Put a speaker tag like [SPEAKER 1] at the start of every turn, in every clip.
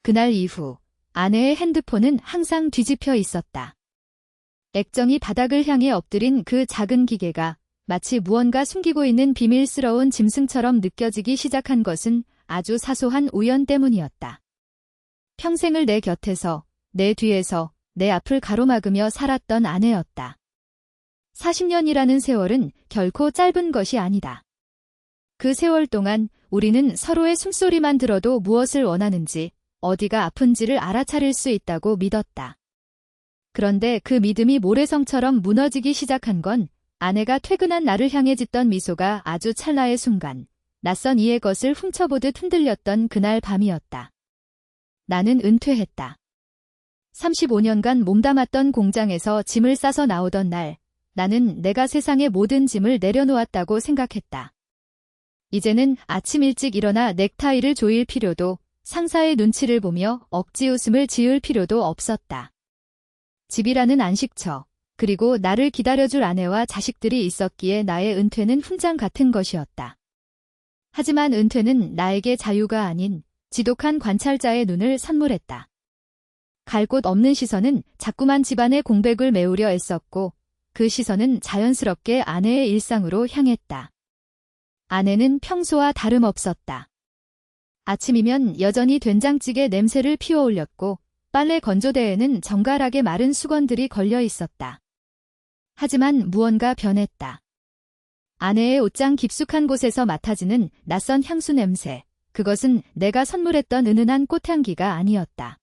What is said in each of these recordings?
[SPEAKER 1] 그날 이후 아내의 핸드폰은 항상 뒤집혀 있었다. 액정이 바닥을 향해 엎드린 그 작은 기계가 마치 무언가 숨기고 있는 비밀스러운 짐승처럼 느껴지기 시작한 것은 아주 사소한 우연 때문이었다. 평생을 내 곁에서, 내 뒤에서, 내 앞을 가로막으며 살았던 아내였다. 40년이라는 세월은 결코 짧은 것이 아니다. 그 세월 동안 우리는 서로의 숨소리만 들어도 무엇을 원하는지, 어디가 아픈지를 알아차릴 수 있다고 믿었다. 그런데 그 믿음이 모래성처럼 무너지기 시작한 건 아내가 퇴근한 나를 향해 짓던 미소가 아주 찰나의 순간, 낯선 이의 것을 훔쳐보듯 흔들렸던 그날 밤이었다. 나는 은퇴했다. 35년간 몸담았던 공장에서 짐을 싸서 나오던 날, 나는 내가 세상의 모든 짐을 내려놓았다고 생각했다. 이제는 아침 일찍 일어나 넥타이를 조일 필요도, 상사의 눈치를 보며 억지 웃음을 지을 필요도 없었다. 집이라는 안식처, 그리고 나를 기다려줄 아내와 자식들이 있었기에 나의 은퇴는 훈장 같은 것이었다. 하지만 은퇴는 나에게 자유가 아닌 지독한 관찰자의 눈을 선물했다. 갈 곳 없는 시선은 자꾸만 집안의 공백을 메우려 애썼고 그 시선은 자연스럽게 아내의 일상으로 향했다. 아내는 평소와 다름없었다. 아침이면 여전히 된장찌개 냄새를 피워올렸고 빨래 건조대에는 정갈하게 마른 수건들이 걸려 있었다. 하지만 무언가 변했다. 아내의 옷장 깊숙한 곳에서 맡아지는 낯선 향수 냄새, 그것은 내가 선물했던 은은한 꽃향기가 아니었다.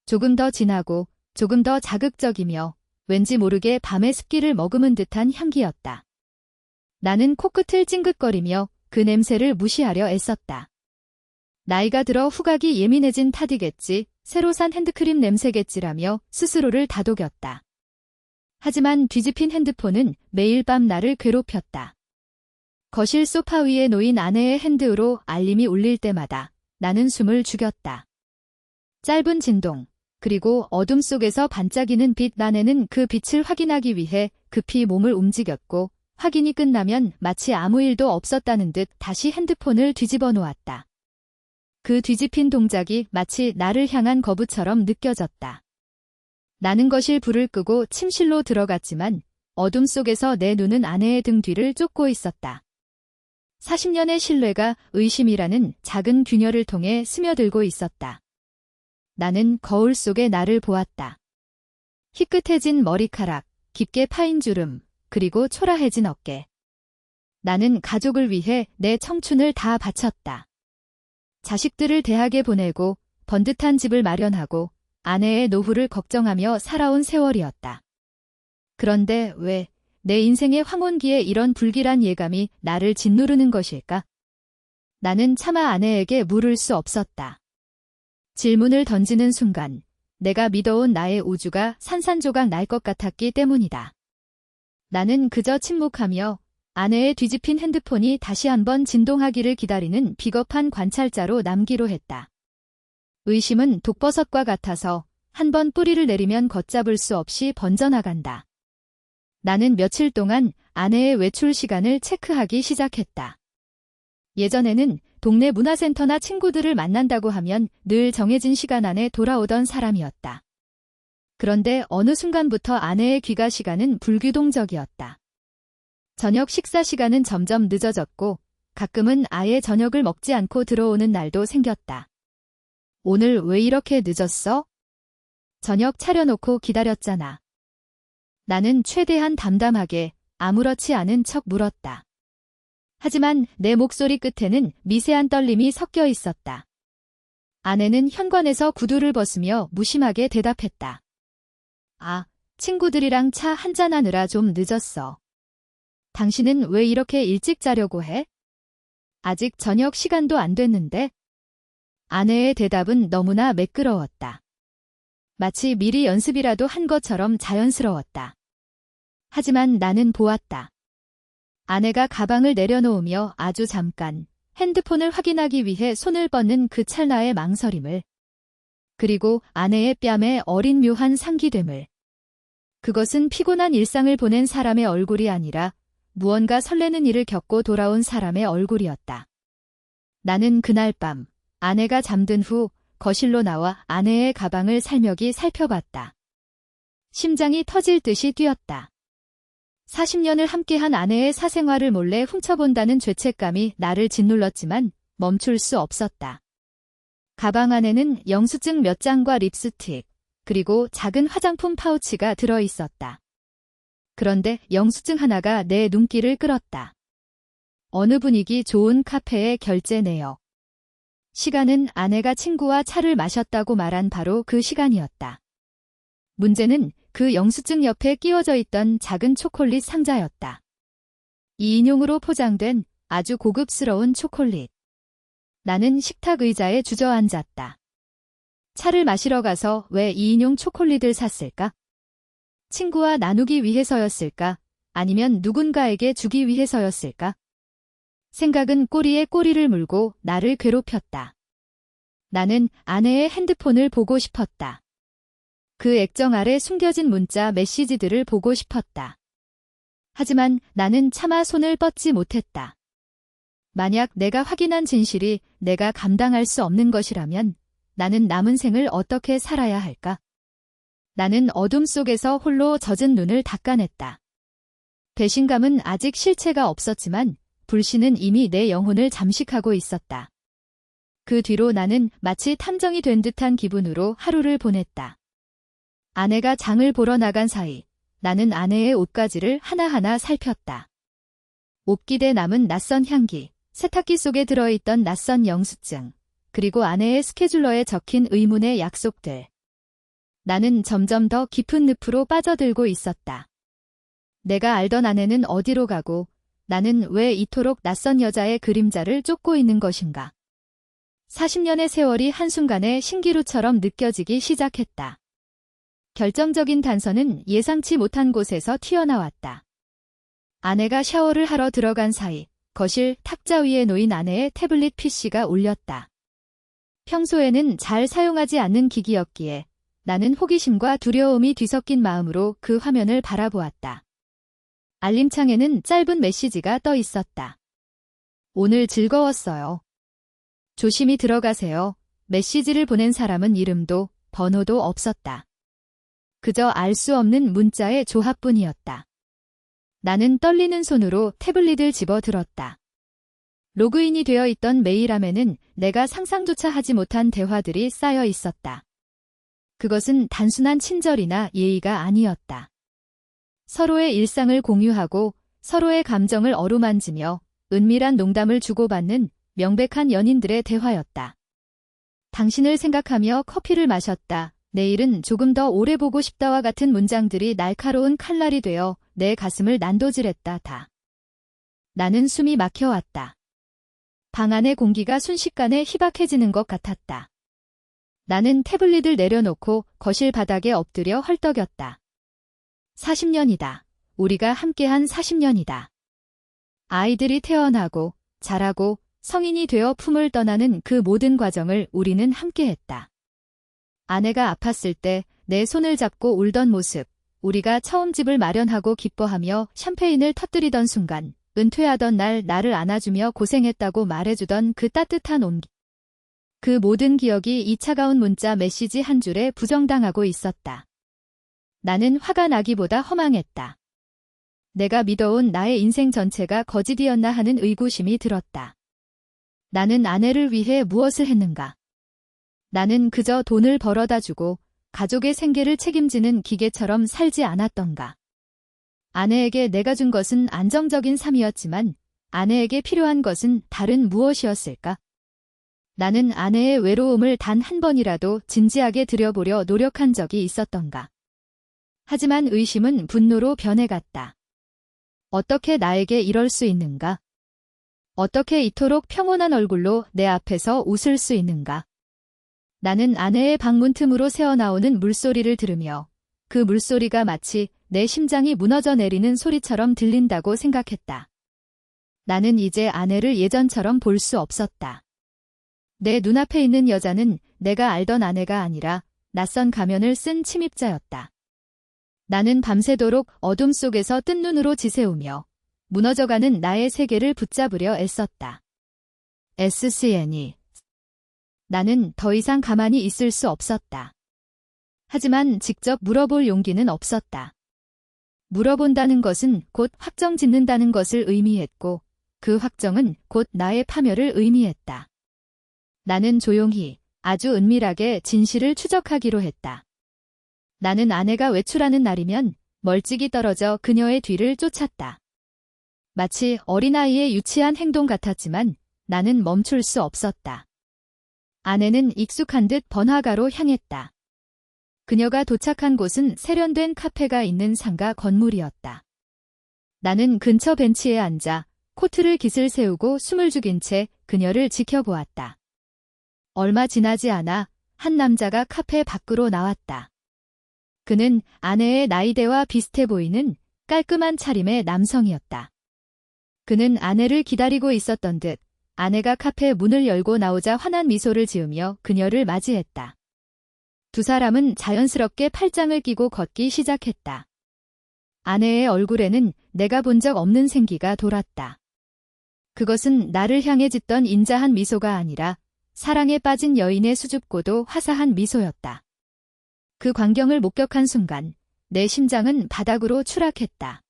[SPEAKER 1] 조금 더 진하고 조금 더 자극적이며 왠지 모르게 밤의 습기를 머금은 듯한 향기였다. 나는 코끝을 찡긋거리며 그 냄새를 무시하려 애썼다. 나이가 들어 후각이 예민해진 탓이겠지, 새로 산 핸드크림 냄새겠지라며 스스로를 다독였다. 하지만 뒤집힌 핸드폰은 매일 밤 나를 괴롭혔다. 거실 소파 위에 놓인 아내의 핸드로 알림이 울릴 때마다 나는 숨을 죽였다. 짧은 진동, 그리고 어둠 속에서 반짝이는 빛. 아내는 그 빛을 확인하기 위해 급히 몸을 움직였고 확인이 끝나면 마치 아무 일도 없었다는 듯 다시 핸드폰을 뒤집어 놓았다. 그 뒤집힌 동작이 마치 나를 향한 거부처럼 느껴졌다. 나는 거실 불을 끄고 침실로 들어갔지만 어둠 속에서 내 눈은 아내의 등 뒤를 쫓고 있었다. 40년의 신뢰가 의심이라는 작은 균열을 통해 스며들고 있었다. 나는 거울 속에 나를 보았다. 희끗해진 머리카락, 깊게 파인 주름, 그리고 초라해진 어깨. 나는 가족을 위해 내 청춘을 다 바쳤다. 자식들을 대학에 보내고 번듯한 집을 마련하고 아내의 노후를 걱정하며 살아온 세월이었다. 그런데 왜 내 인생의 황혼기에 이런 불길한 예감이 나를 짓누르는 것일까? 나는 차마 아내에게 물을 수 없었다. 질문을 던지는 순간 내가 믿어온 나의 우주가 산산조각 날 것 같았기 때문이다. 나는 그저 침묵하며 아내의 뒤집힌 핸드폰이 다시 한번 진동하기를 기다리는 비겁한 관찰자로 남기로 했다. 의심은 독버섯과 같아서 한번 뿌리를 내리면 걷잡을 수 없이 번져나간다. 나는 며칠 동안 아내의 외출 시간을 체크하기 시작했다. 예전에는 동네 문화센터나 친구들을 만난다고 하면 늘 정해진 시간 안에 돌아오던 사람이었다. 그런데 어느 순간부터 아내의 귀가 시간은 불규동적이었다. 저녁 식사 시간은 점점 늦어졌고 가끔은 아예 저녁을 먹지 않고 들어오는 날도 생겼다. 오늘 왜 이렇게 늦었어? 저녁 차려놓고 기다렸잖아. 나는 최대한 담담하게 아무렇지 않은 척 물었다. 하지만 내 목소리 끝에는 미세한 떨림이 섞여 있었다. 아내는 현관에서 구두를 벗으며 무심하게 대답했다. 아, 친구들이랑 차 한잔하느라 좀 늦었어. 당신은 왜 이렇게 일찍 자려고 해? 아직 저녁 시간도 안 됐는데? 아내의 대답은 너무나 매끄러웠다. 마치 미리 연습이라도 한 것처럼 자연스러웠다. 하지만 나는 보았다. 아내가 가방을 내려놓으며 아주 잠깐 핸드폰을 확인하기 위해 손을 뻗는 그 찰나의 망설임을. 그리고 아내의 뺨에 어린 묘한 상기됨을. 그것은 피곤한 일상을 보낸 사람의 얼굴이 아니라 무언가 설레는 일을 겪고 돌아온 사람의 얼굴이었다. 나는 그날 밤 아내가 잠든 후 거실로 나와 아내의 가방을 살며시 살펴봤다. 심장이 터질 듯이 뛰었다. 40년을 함께한 아내의 사생활을 몰래 훔쳐본다는 죄책감이 나를 짓눌렀지만 멈출 수 없었다. 가방 안에는 영수증 몇 장과 립스틱, 그리고 작은 화장품 파우치가 들어있었다. 그런데 영수증 하나가 내 눈길을 끌었다. 어느 분위기 좋은 카페의 결제 내역. 시간은 아내가 친구와 차를 마셨다고 말한 바로 그 시간이었다. 문제는 그 영수증 옆에 끼워져 있던 작은 초콜릿 상자였다. 2인용으로 포장된 아주 고급스러운 초콜릿. 나는 식탁 의자에 주저앉았다. 차를 마시러 가서 왜 2인용 초콜릿을 샀을까? 친구와 나누기 위해서였을까? 아니면 누군가에게 주기 위해서였을까? 생각은 꼬리에 꼬리를 물고 나를 괴롭혔다. 나는 아내의 핸드폰을 보고 싶었다. 그 액정 아래 숨겨진 문자 메시지들을 보고 싶었다. 하지만 나는 차마 손을 뻗지 못했다. 만약 내가 확인한 진실이 내가 감당할 수 없는 것이라면 나는 남은 생을 어떻게 살아야 할까? 나는 어둠 속에서 홀로 젖은 눈을 닦아냈다. 배신감은 아직 실체가 없었지만 불신은 이미 내 영혼을 잠식하고 있었다. 그 뒤로 나는 마치 탐정이 된 듯한 기분으로 하루를 보냈다. 아내가 장을 보러 나간 사이 나는 아내의 옷가지를 하나하나 살폈다. 옷깃에 남은 낯선 향기, 세탁기 속에 들어있던 낯선 영수증, 그리고 아내의 스케줄러에 적힌 의문의 약속들. 나는 점점 더 깊은 늪으로 빠져들고 있었다. 내가 알던 아내는 어디로 가고 나는 왜 이토록 낯선 여자의 그림자를 쫓고 있는 것인가. 40년의 세월이 한순간에 신기루처럼 느껴지기 시작했다. 결정적인 단서는 예상치 못한 곳에서 튀어나왔다. 아내가 샤워를 하러 들어간 사이 거실 탁자 위에 놓인 아내의 태블릿 PC가 울렸다. 평소에는 잘 사용하지 않는 기기였기에 나는 호기심과 두려움이 뒤섞인 마음으로 그 화면을 바라보았다. 알림창에는 짧은 메시지가 떠 있었다. 오늘 즐거웠어요. 조심히 들어가세요. 메시지를 보낸 사람은 이름도 번호도 없었다. 그저 알 수 없는 문자의 조합뿐이었다. 나는 떨리는 손으로 태블릿을 집어들었다. 로그인이 되어 있던 메일함에는 내가 상상조차 하지 못한 대화들이 쌓여 있었다. 그것은 단순한 친절이나 예의가 아니었다. 서로의 일상을 공유하고 서로의 감정을 어루만지며 은밀한 농담을 주고받는 명백한 연인들의 대화였다. 당신을 생각하며 커피를 마셨다. 내일은 조금 더 오래 보고 싶다와 같은 문장들이 날카로운 칼날이 되어 내 가슴을 난도질했다. 나는 숨이 막혀왔다. 방 안의 공기가 순식간에 희박해지는 것 같았다. 나는 태블릿을 내려놓고 거실 바닥에 엎드려 헐떡였다. 40년이다. 우리가 함께한 40년이다. 아이들이 태어나고 자라고 성인이 되어 품을 떠나는 그 모든 과정을 우리는 함께했다. 아내가 아팠을 때 내 손을 잡고 울던 모습, 우리가 처음 집을 마련하고 기뻐하며 샴페인을 터뜨리던 순간, 은퇴하던 날 나를 안아주며 고생했다고 말해주던 그 따뜻한 온기. 그 모든 기억이 이 차가운 문자 메시지 한 줄에 부정당하고 있었다. 나는 화가 나기보다 허망했다. 내가 믿어온 나의 인생 전체가 거짓이었나 하는 의구심이 들었다. 나는 아내를 위해 무엇을 했는가? 나는 그저 돈을 벌어다 주고 가족의 생계를 책임지는 기계처럼 살지 않았던가? 아내에게 내가 준 것은 안정적인 삶이었지만 아내에게 필요한 것은 다른 무엇이었을까? 나는 아내의 외로움을 단 한 번이라도 진지하게 들여보려 노력한 적이 있었던가? 하지만 의심은 분노로 변해갔다. 어떻게 나에게 이럴 수 있는가? 어떻게 이토록 평온한 얼굴로 내 앞에서 웃을 수 있는가? 나는 아내의 방문 틈으로 새어나오는 물소리를 들으며 그 물소리가 마치 내 심장이 무너져 내리는 소리처럼 들린다고 생각했다. 나는 이제 아내를 예전처럼 볼 수 없었다. 내 눈앞에 있는 여자는 내가 알던 아내가 아니라 낯선 가면을 쓴 침입자였다. 나는 밤새도록 어둠 속에서 뜬 눈으로 지새우며 무너져가는 나의 세계를 붙잡으려 애썼다. SCN이 나는 더 이상 가만히 있을 수 없었다. 하지만 직접 물어볼 용기는 없었다. 물어본다는 것은 곧 확정 짓는다는 것을 의미했고, 그 확정은 곧 나의 파멸을 의미했다. 나는 조용히, 아주 은밀하게 진실을 추적하기로 했다. 나는 아내가 외출하는 날이면 멀찍이 떨어져 그녀의 뒤를 쫓았다. 마치 어린아이의 유치한 행동 같았지만 나는 멈출 수 없었다. 아내는 익숙한 듯 번화가로 향했다. 그녀가 도착한 곳은 세련된 카페가 있는 상가 건물이었다. 나는 근처 벤치에 앉아 코트를 깃을 세우고 숨을 죽인 채 그녀를 지켜보았다. 얼마 지나지 않아 한 남자가 카페 밖으로 나왔다. 그는 아내의 나이대와 비슷해 보이는 깔끔한 차림의 남성이었다. 그는 아내를 기다리고 있었던 듯 아내가 카페 문을 열고 나오자 환한 미소를 지으며 그녀를 맞이했다. 두 사람은 자연스럽게 팔짱을 끼고 걷기 시작했다. 아내의 얼굴에는 내가 본 적 없는 생기가 돌았다. 그것은 나를 향해 짓던 인자한 미소가 아니라 사랑에 빠진 여인의 수줍고도 화사한 미소였다. 그 광경을 목격한 순간 내 심장은 바닥으로 추락했다.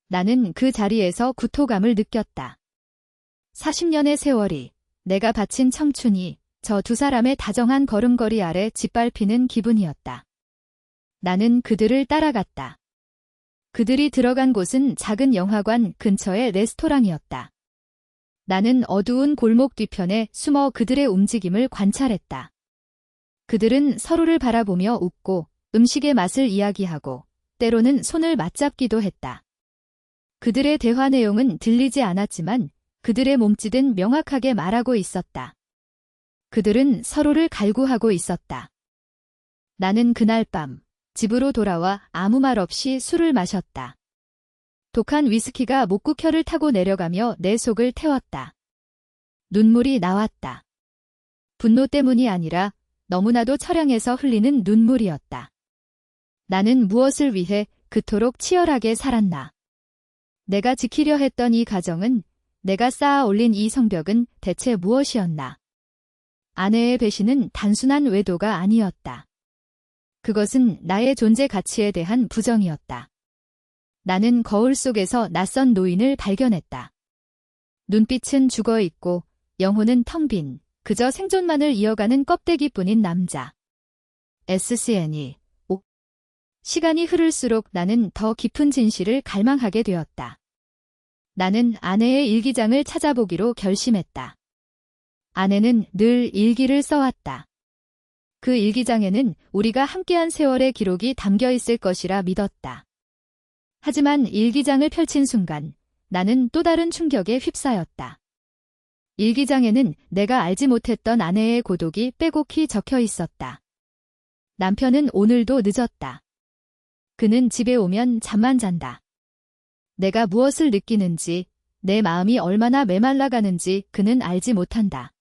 [SPEAKER 1] 나는 그 자리에서 구토감을 느꼈다. 40년의 세월이, 내가 바친 청춘이 저 두 사람의 다정한 걸음걸이 아래 짓밟히는 기분이었다. 나는 그들을 따라갔다. 그들이 들어간 곳은 작은 영화관 근처의 레스토랑이었다. 나는 어두운 골목 뒤편에 숨어 그들의 움직임을 관찰했다. 그들은 서로를 바라보며 웃고 음식의 맛을 이야기하고 때로는 손을 맞잡기도 했다. 그들의 대화 내용은 들리지 않았지만 그들의 몸짓은 명확하게 말하고 있었다. 그들은 서로를 갈구하고 있었다. 나는 그날 밤 집으로 돌아와 아무 말 없이 술을 마셨다. 독한 위스키가 목구켜를 타고 내려가며 내 속을 태웠다. 눈물이 나왔다. 분노 때문이 아니라 너무나도 처량해서 흘리는 눈물이었다. 나는 무엇을 위해 그토록 치열하게 살았나. 내가 지키려 했던 이 가정은, 내가 쌓아 올린 이 성벽은 대체 무엇이었나. 아내의 배신은 단순한 외도가 아니었다. 그것은 나의 존재 가치에 대한 부정이었다. 나는 거울 속에서 낯선 노인을 발견했다. 눈빛은 죽어있고 영혼은 텅 빈, 그저 생존만을 이어가는 껍데기뿐인 남자. SCN이 시간이 흐를수록 나는 더 깊은 진실을 갈망하게 되었다. 나는 아내의 일기장을 찾아보기로 결심했다. 아내는 늘 일기를 써왔다. 그 일기장에는 우리가 함께한 세월의 기록이 담겨 있을 것이라 믿었다. 하지만 일기장을 펼친 순간 나는 또 다른 충격에 휩싸였다. 일기장에는 내가 알지 못했던 아내의 고독이 빼곡히 적혀 있었다. 남편은 오늘도 늦었다. 그는 집에 오면 잠만 잔다. 내가 무엇을 느끼는지, 내 마음이 얼마나 메말라가는지 그는 알지 못한다.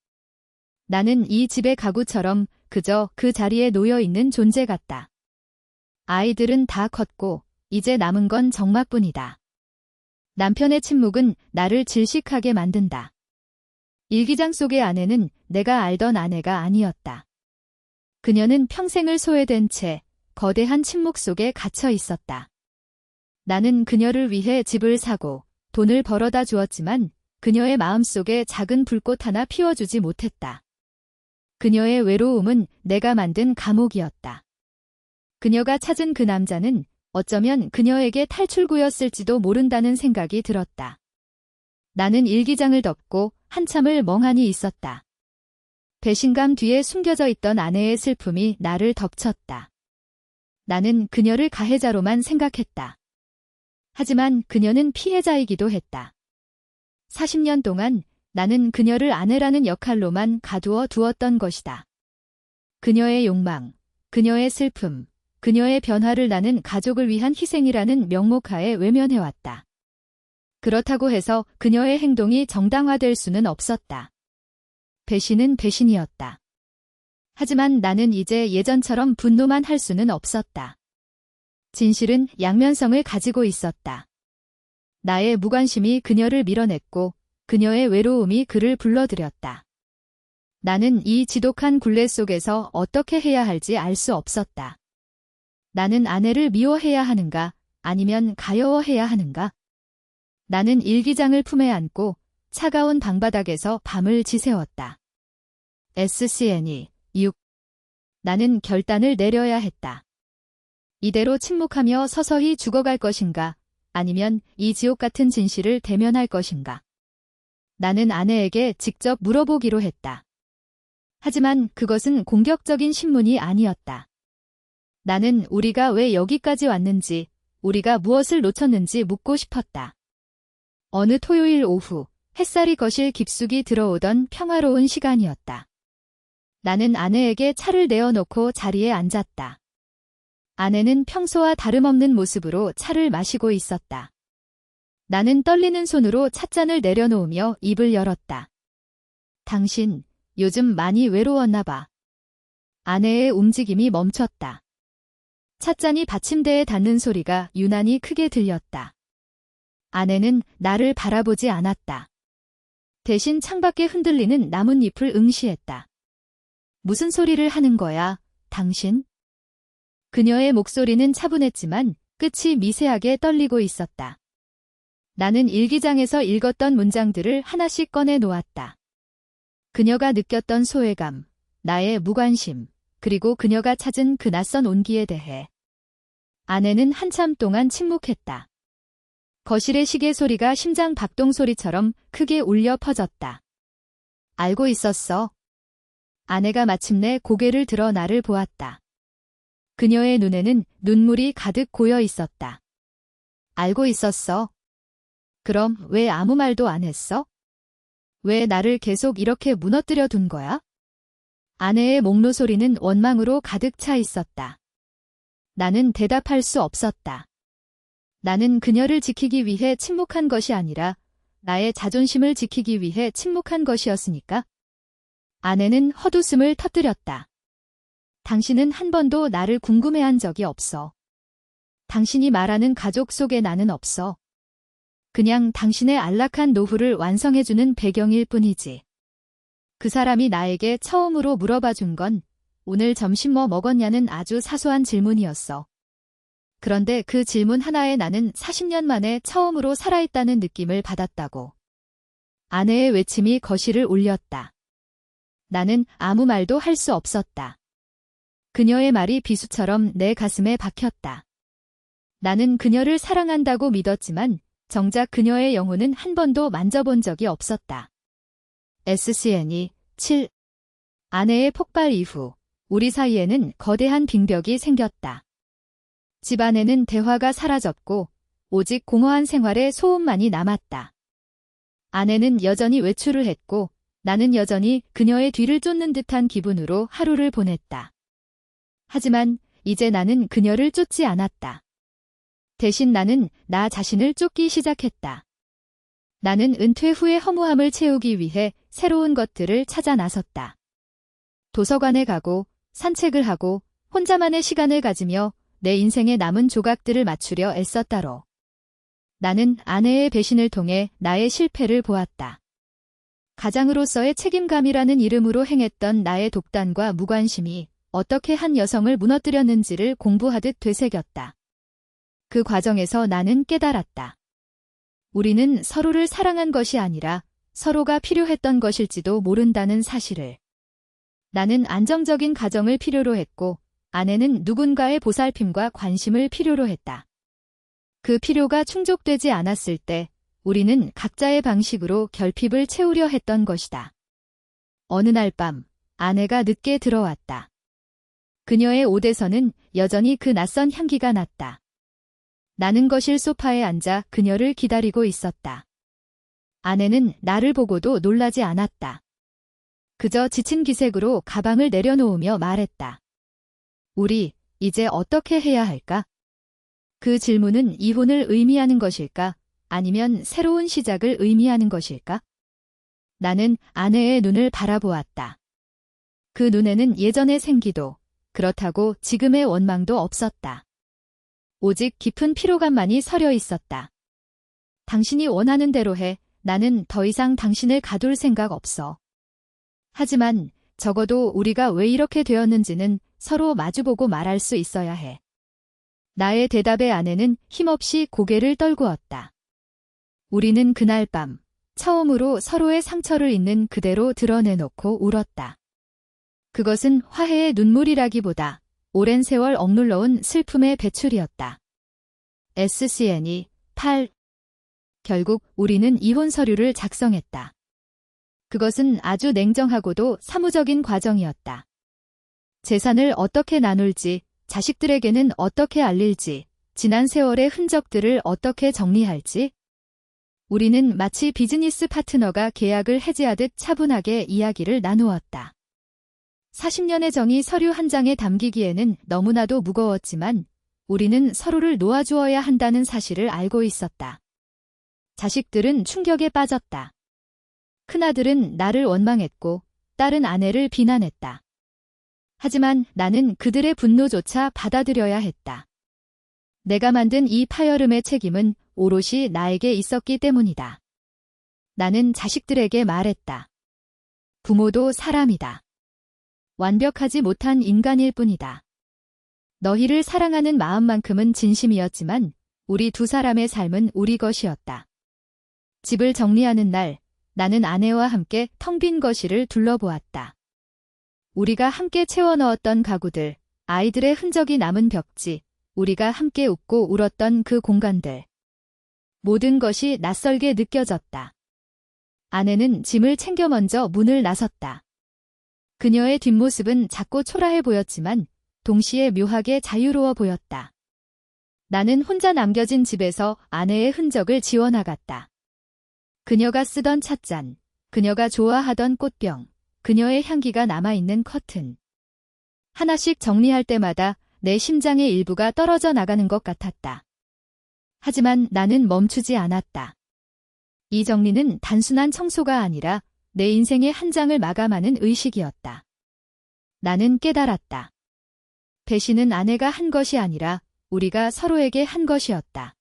[SPEAKER 1] 나는 이 집의 가구처럼 그저 그 자리에 놓여 있는 존재 같다. 아이들은 다 컸고 이제 남은 건 정막뿐이다. 남편의 침묵은 나를 질식하게 만든다. 일기장 속의 아내는 내가 알던 아내가 아니었다. 그녀는 평생을 소외된 채 거대한 침묵 속에 갇혀 있었다. 나는 그녀를 위해 집을 사고 돈을 벌어다 주었지만 그녀의 마음속에 작은 불꽃 하나 피워주지 못했다. 그녀의 외로움은 내가 만든 감옥이었다. 그녀가 찾은 그 남자는 어쩌면 그녀에게 탈출구였을지도 모른다는 생각이 들었다. 나는 일기장을 덮고 한참을 멍하니 있었다. 배신감 뒤에 숨겨져 있던 아내의 슬픔이 나를 덮쳤다. 나는 그녀를 가해자로만 생각했다. 하지만 그녀는 피해자이기도 했다. 40년 동안 나는 그녀를 아내라는 역할로만 가두어 두었던 것이다. 그녀의 욕망, 그녀의 슬픔, 그녀의 변화를 나는 가족을 위한 희생이라는 명목하에 외면해왔다. 그렇다고 해서 그녀의 행동이 정당화될 수는 없었다. 배신은 배신이었다. 하지만 나는 이제 예전처럼 분노만 할 수는 없었다. 진실은 양면성을 가지고 있었다. 나의 무관심이 그녀를 밀어냈고 그녀의 외로움이 그를 불러들였다. 나는 이 지독한 굴레 속에서 어떻게 해야 할지 알 수 없었다. 나는 아내를 미워해야 하는가, 아니면 가여워해야 하는가? 나는 일기장을 품에 안고 차가운 방바닥에서 밤을 지새웠다. SCN이 6. 나는 결단을 내려야 했다. 이대로 침묵하며 서서히 죽어갈 것인가, 아니면 이 지옥 같은 진실을 대면할 것인가. 나는 아내에게 직접 물어보기로 했다. 하지만 그것은 공격적인 신문이 아니었다. 나는 우리가 왜 여기까지 왔는지, 우리가 무엇을 놓쳤는지 묻고 싶었다. 어느 토요일 오후, 햇살이 거실 깊숙이 들어오던 평화로운 시간이었다. 나는 아내에게 차를 내어놓고 자리에 앉았다. 아내는 평소와 다름없는 모습으로 차를 마시고 있었다. 나는 떨리는 손으로 찻잔을 내려놓으며 입을 열었다. 당신, 요즘 많이 외로웠나 봐. 아내의 움직임이 멈췄다. 찻잔이 받침대에 닿는 소리가 유난히 크게 들렸다. 아내는 나를 바라보지 않았다. 대신 창밖에 흔들리는 나뭇잎을 응시했다. 무슨 소리를 하는 거야, 당신? 그녀의 목소리는 차분했지만 끝이 미세하게 떨리고 있었다. 나는 일기장에서 읽었던 문장들을 하나씩 꺼내 놓았다. 그녀가 느꼈던 소외감, 나의 무관심, 그리고 그녀가 찾은 그 낯선 온기에 대해. 아내는 한참 동안 침묵했다. 거실의 시계 소리가 심장 박동 소리처럼 크게 울려 퍼졌다. 알고 있었어. 아내가 마침내 고개를 들어 나를 보았다. 그녀의 눈에는 눈물이 가득 고여 있었다. 알고 있었어. 그럼 왜 아무 말도 안 했어? 왜 나를 계속 이렇게 무너뜨려 둔 거야? 아내의 목노 소리는 원망으로 가득 차 있었다. 나는 대답할 수 없었다. 나는 그녀를 지키기 위해 침묵한 것이 아니라 나의 자존심을 지키기 위해 침묵한 것이었으니까. 아내는 헛웃음을 터뜨렸다. 당신은 한 번도 나를 궁금해한 적이 없어. 당신이 말하는 가족 속에 나는 없어. 그냥 당신의 안락한 노후를 완성해주는 배경일 뿐이지. 그 사람이 나에게 처음으로 물어봐 준 건 오늘 점심 뭐 먹었냐는 아주 사소한 질문이었어. 그런데 그 질문 하나에 나는 40년 만에 처음으로 살아있다는 느낌을 받았다고. 아내의 외침이 거실을 울렸다. 나는 아무 말도 할 수 없었다. 그녀의 말이 비수처럼 내 가슴에 박혔다. 나는 그녀를 사랑한다고 믿었지만 정작 그녀의 영혼은 한 번도 만져본 적이 없었다. SCN이 7. 아내의 폭발 이후 우리 사이에는 거대한 빙벽이 생겼다. 집안에는 대화가 사라졌고 오직 공허한 생활의 소음만이 남았다. 아내는 여전히 외출을 했고 나는 여전히 그녀의 뒤를 쫓는 듯한 기분으로 하루를 보냈다. 하지만 이제 나는 그녀를 쫓지 않았다. 대신 나는 나 자신을 쫓기 시작했다. 나는 은퇴 후의 허무함을 채우기 위해 새로운 것들을 찾아 나섰다. 도서관에 가고 산책을 하고 혼자만의 시간을 가지며 내 인생의 남은 조각들을 맞추려 애썼다로. 나는 아내의 배신을 통해 나의 실패를 보았다. 가장으로서의 책임감이라는 이름으로 행했던 나의 독단과 무관심이 어떻게 한 여성을 무너뜨렸는지를 공부하듯 되새겼다. 그 과정에서 나는 깨달았다. 우리는 서로를 사랑한 것이 아니라 서로가 필요했던 것일지도 모른다는 사실을. 나는 안정적인 가정을 필요로 했고 아내는 누군가의 보살핌과 관심을 필요로 했다. 그 필요가 충족되지 않았을 때 우리는 각자의 방식으로 결핍을 채우려 했던 것이다. 어느 날 밤 아내가 늦게 들어왔다. 그녀의 옷에서는 여전히 그 낯선 향기가 났다. 나는 거실 소파에 앉아 그녀를 기다리고 있었다. 아내는 나를 보고도 놀라지 않았다. 그저 지친 기색으로 가방을 내려놓으며 말했다. 우리 이제 어떻게 해야 할까? 그 질문은 이혼을 의미하는 것일까? 아니면 새로운 시작을 의미하는 것일까? 나는 아내의 눈을 바라보았다. 그 눈에는 예전의 생기도, 그렇다고 지금의 원망도 없었다. 오직 깊은 피로감만이 서려 있었다. 당신이 원하는 대로 해. 나는 더 이상 당신을 가둘 생각 없어. 하지만 적어도 우리가 왜 이렇게 되었는지는 서로 마주보고 말할 수 있어야 해. 나의 대답에 아내는 힘없이 고개를 떨구었다. 우리는 그날 밤 처음으로 서로의 상처를 있는 그대로 드러내놓고 울었다. 그것은 화해의 눈물이라기보다 오랜 세월 억눌러온 슬픔의 배출이었다. SCN이 8. 결국 우리는 이혼 서류를 작성했다. 그것은 아주 냉정하고도 사무적인 과정이었다. 재산을 어떻게 나눌지, 자식들에게는 어떻게 알릴지, 지난 세월의 흔적들을 어떻게 정리할지, 우리는 마치 비즈니스 파트너가 계약을 해지하듯 차분하게 이야기를 나누었다. 40년의 정이 서류 한 장에 담기기에는 너무나도 무거웠지만 우리는 서로를 놓아주어야 한다는 사실을 알고 있었다. 자식들은 충격에 빠졌다. 큰아들은 나를 원망했고 딸은 아내를 비난했다. 하지만 나는 그들의 분노조차 받아들여야 했다. 내가 만든 이 파열음의 책임은 오롯이 나에게 있었기 때문이다. 나는 자식들에게 말했다. 부모도 사람이다. 완벽하지 못한 인간일 뿐이다. 너희를 사랑하는 마음만큼은 진심이었지만 우리 두 사람의 삶은 우리 것이었다. 집을 정리하는 날 나는 아내와 함께 텅 빈 거실을 둘러보았다. 우리가 함께 채워 넣었던 가구들, 아이들의 흔적이 남은 벽지, 우리가 함께 웃고 울었던 그 공간들. 모든 것이 낯설게 느껴졌다. 아내는 짐을 챙겨 먼저 문을 나섰다. 그녀의 뒷모습은 작고 초라해 보였지만 동시에 묘하게 자유로워 보였다. 나는 혼자 남겨진 집에서 아내의 흔적을 지워나갔다. 그녀가 쓰던 찻잔, 그녀가 좋아하던 꽃병, 그녀의 향기가 남아있는 커튼. 하나씩 정리할 때마다 내 심장의 일부가 떨어져 나가는 것 같았다. 하지만 나는 멈추지 않았다. 이 정리는 단순한 청소가 아니라 내 인생의 한 장을 마감하는 의식이었다. 나는 깨달았다. 배신은 아내가 한 것이 아니라 우리가 서로에게 한 것이었다.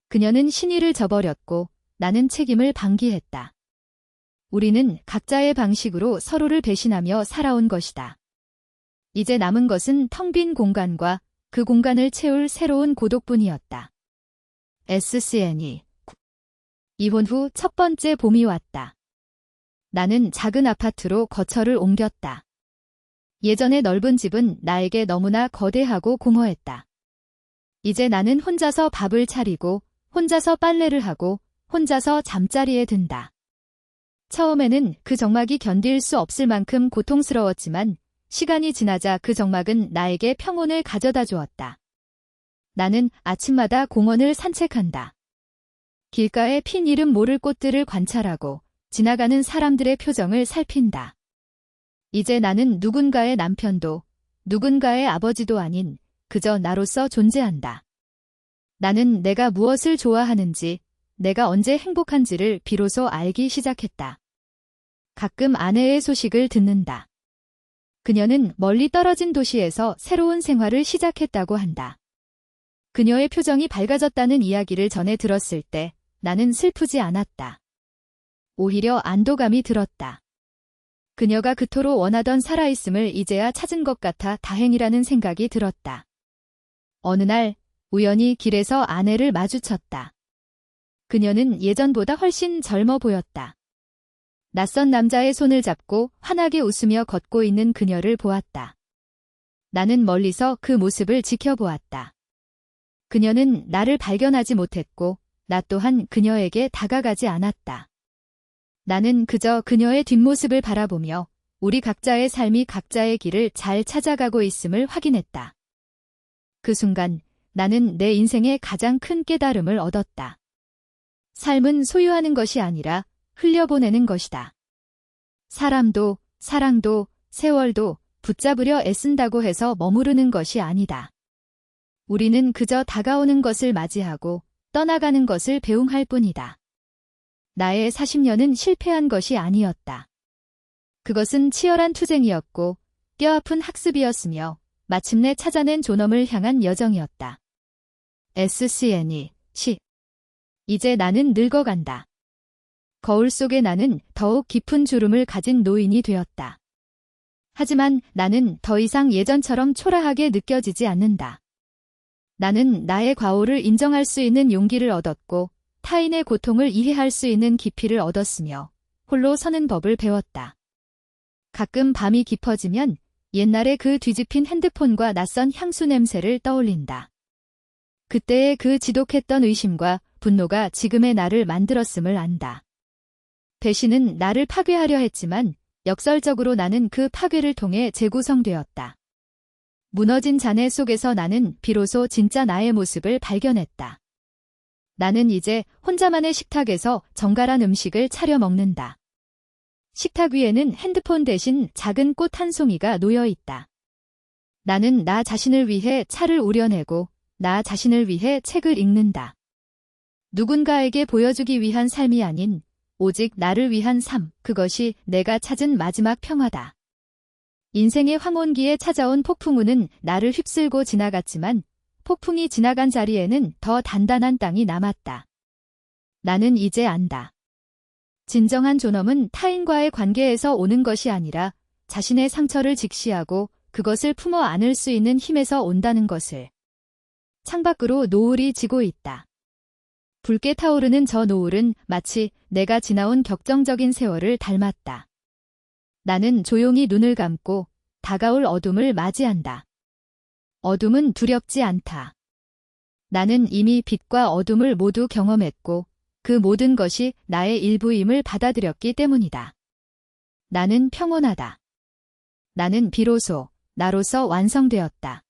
[SPEAKER 1] 그녀는 신의를 저버렸고 나는 책임을 방기했다. 우리는 각자의 방식으로 서로를 배신하며 살아온 것이다. 이제 남은 것은 텅 빈 공간과 그 공간을 채울 새로운 고독뿐이었다. SCN이 이혼 후 첫 번째 봄이 왔다. 나는 작은 아파트로 거처를 옮겼다. 예전의 넓은 집은 나에게 너무나 거대하고 공허했다. 이제 나는 혼자서 밥을 차리고 혼자서 빨래를 하고 혼자서 잠자리에 든다. 처음에는 그 정막이 견딜 수 없을 만큼 고통스러웠지만 시간이 지나자 그 정막은 나에게 평온을 가져다 주었다. 나는 아침마다 공원을 산책한다. 길가에 핀 이름 모를 꽃들을 관찰하고 지나가는 사람들의 표정을 살핀다. 이제 나는 누군가의 남편도 누군가의 아버지도 아닌 그저 나로서 존재한다. 나는 내가 무엇을 좋아하는지, 내가 언제 행복한지를 비로소 알기 시작했다. 가끔 아내의 소식을 듣는다. 그녀는 멀리 떨어진 도시에서 새로운 생활을 시작했다고 한다. 그녀의 표정이 밝아졌다는 이야기를 전해 들었을 때 나는 슬프지 않았다. 오히려 안도감이 들었다. 그녀가 그토록 원하던 살아있음을 이제야 찾은 것 같아 다행이라는 생각이 들었다. 어느 날 우연히 길에서 아내를 마주쳤다. 그녀는 예전보다 훨씬 젊어 보였다. 낯선 남자의 손을 잡고 환하게 웃으며 걷고 있는 그녀를 보았다. 나는 멀리서 그 모습을 지켜보았다. 그녀는 나를 발견하지 못했고 나 또한 그녀에게 다가가지 않았다. 나는 그저 그녀의 뒷모습을 바라보며 우리 각자의 삶이 각자의 길을 잘 찾아가고 있음을 확인했다. 그 순간 나는 내 인생의 가장 큰 깨달음을 얻었다. 삶은 소유하는 것이 아니라 흘려보내는 것이다. 사람도, 사랑도, 세월도 붙잡으려 애쓴다고 해서 머무르는 것이 아니다. 우리는 그저 다가오는 것을 맞이하고 떠나가는 것을 배웅할 뿐이다. 나의 40년은 실패한 것이 아니었다. 그것은 치열한 투쟁이었고 뼈아픈 학습이었으며 마침내 찾아낸 존엄을 향한 여정이었다. SCN이 이제 나는 늙어간다. 거울 속의 나는 더욱 깊은 주름을 가진 노인이 되었다. 하지만 나는 더 이상 예전처럼 초라하게 느껴지지 않는다. 나는 나의 과오를 인정할 수 있는 용기를 얻었고 타인의 고통을 이해할 수 있는 깊이를 얻었으며 홀로 서는 법을 배웠다. 가끔 밤이 깊어지면 옛날에 그 뒤집힌 핸드폰과 낯선 향수 냄새를 떠올린다. 그때의 그 지독했던 의심과 분노가 지금의 나를 만들었음을 안다. 배신은 나를 파괴하려 했지만 역설적으로 나는 그 파괴를 통해 재구성되었다. 무너진 잔해 속에서 나는 비로소 진짜 나의 모습을 발견했다. 나는 이제 혼자만의 식탁에서 정갈한 음식을 차려 먹는다. 식탁 위에는 핸드폰 대신 작은 꽃 한 송이가 놓여 있다. 나는 나 자신을 위해 차를 우려내고 나 자신을 위해 책을 읽는다. 누군가에게 보여주기 위한 삶이 아닌 오직 나를 위한 삶, 그것이 내가 찾은 마지막 평화다. 인생의 황혼기에 찾아온 폭풍우는 나를 휩쓸고 지나갔지만 폭풍이 지나간 자리에는 더 단단한 땅이 남았다. 나는 이제 안다. 진정한 존엄은 타인과의 관계에서 오는 것이 아니라 자신의 상처를 직시하고 그것을 품어 안을 수 있는 힘에서 온다는 것을. 창밖으로 노을이 지고 있다. 붉게 타오르는 저 노을은 마치 내가 지나온 격정적인 세월을 닮았다. 나는 조용히 눈을 감고 다가올 어둠을 맞이한다. 어둠은 두렵지 않다. 나는 이미 빛과 어둠을 모두 경험했고 그 모든 것이 나의 일부임을 받아들였기 때문이다. 나는 평온하다. 나는 비로소 나로서 완성되었다.